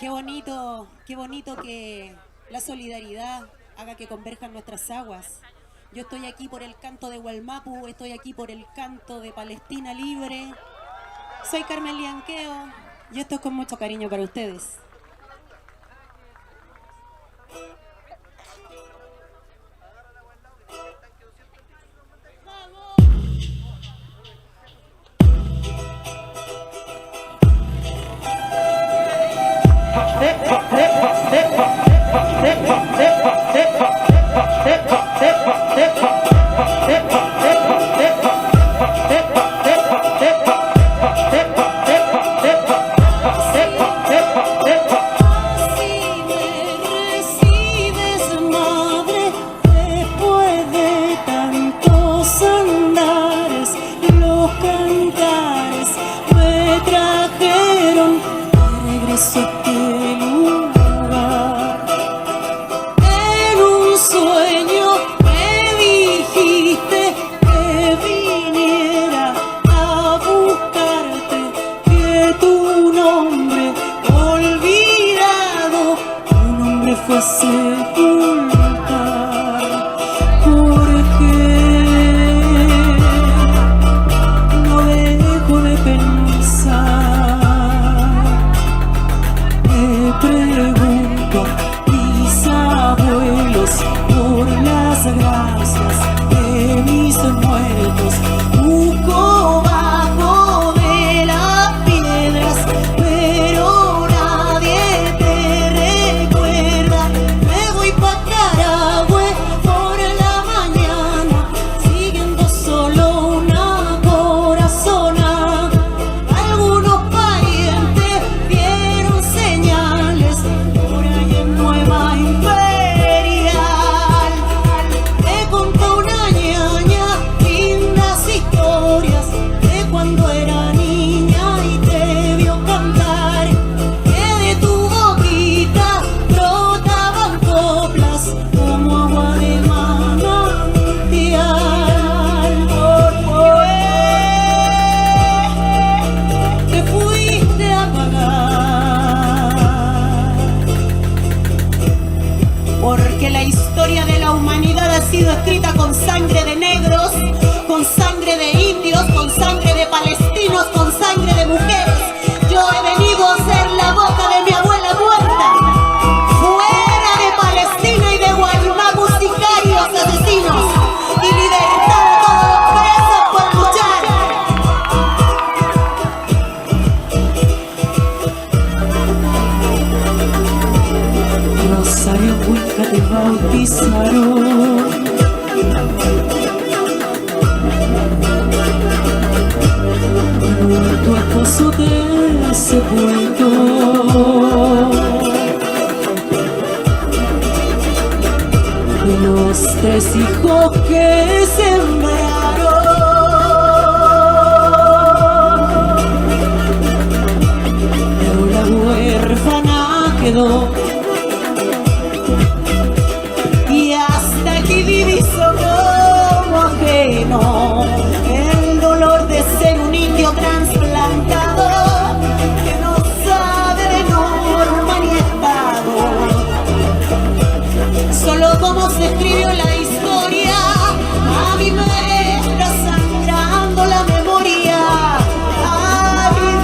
Qué bonito que la solidaridad haga que converjan nuestras aguas. Yo estoy aquí por el canto de Wallmapu, estoy aquí por el canto de Palestina Libre. Soy Carmen Lianqueo y esto es con mucho cariño para ustedes.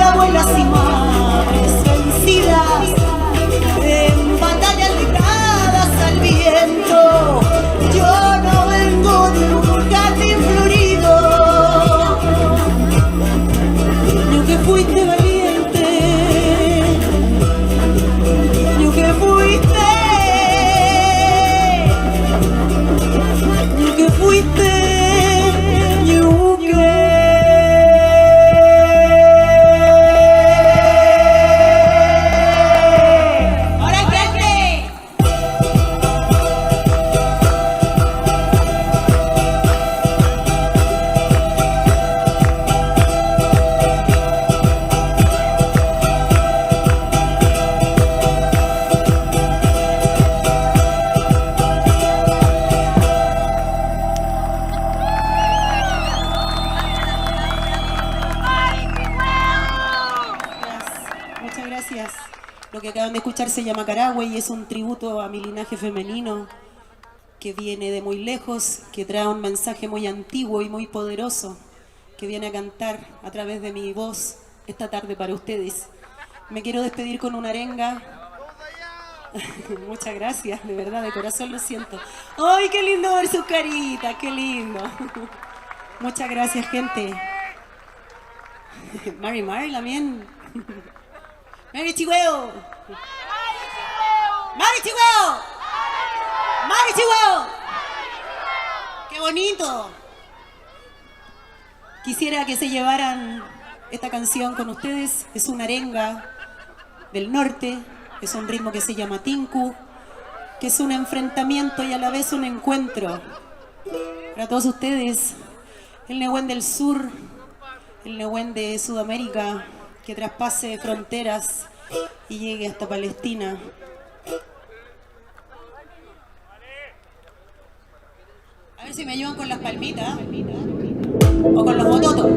Abuelas y madres vencidas que acaban de escuchar se llama Carahue y es un tributo a mi linaje femenino que viene de muy lejos, que trae un mensaje muy antiguo y muy poderoso, que viene a cantar a través de mi voz esta tarde para ustedes. Me quiero despedir con una arenga. Muchas gracias, de verdad, de corazón lo siento. ¡Ay, qué lindo ver sus caritas! ¡Qué lindo! Muchas gracias, gente. Mari también. Mari Chihueo. Mari Chihueo. Mari Chihueo. ¡Qué bonito! Quisiera que se llevaran esta canción con ustedes. Es una arenga del norte. Es un ritmo que se llama Tinku, que es un enfrentamiento y a la vez un encuentro. Para todos ustedes, el Nehuen del sur, el Nehuen de Sudamérica, que traspase fronteras y llegue hasta Palestina. A ver si me ayudan con las palmitas o con los bototos.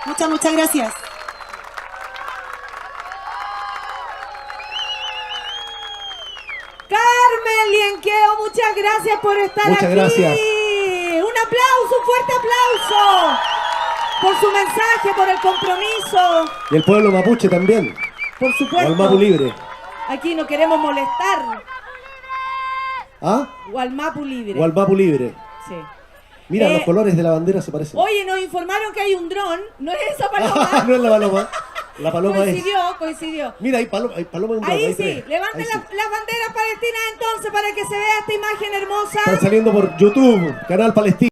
Muchas gracias. Carmen Lienqueo, muchas gracias por estar aquí. Muchas gracias. Un aplauso, un fuerte aplauso por su mensaje, por el compromiso. Y el pueblo mapuche también. Por supuesto. Gualmapu libre. Aquí no queremos molestar. ¿Ah? Gualmapu libre. Gualmapu libre. Sí. Mira, los colores de la bandera se parecen. Oye, nos informaron que hay un dron. No es esa paloma. No es la paloma. La paloma Coincidió. Mira, hay paloma en un dron. Ahí hay sí. tres. Levanten Ahí sí. las banderas palestinas entonces para que se vea esta imagen hermosa. Están saliendo por YouTube, Canal Palestino.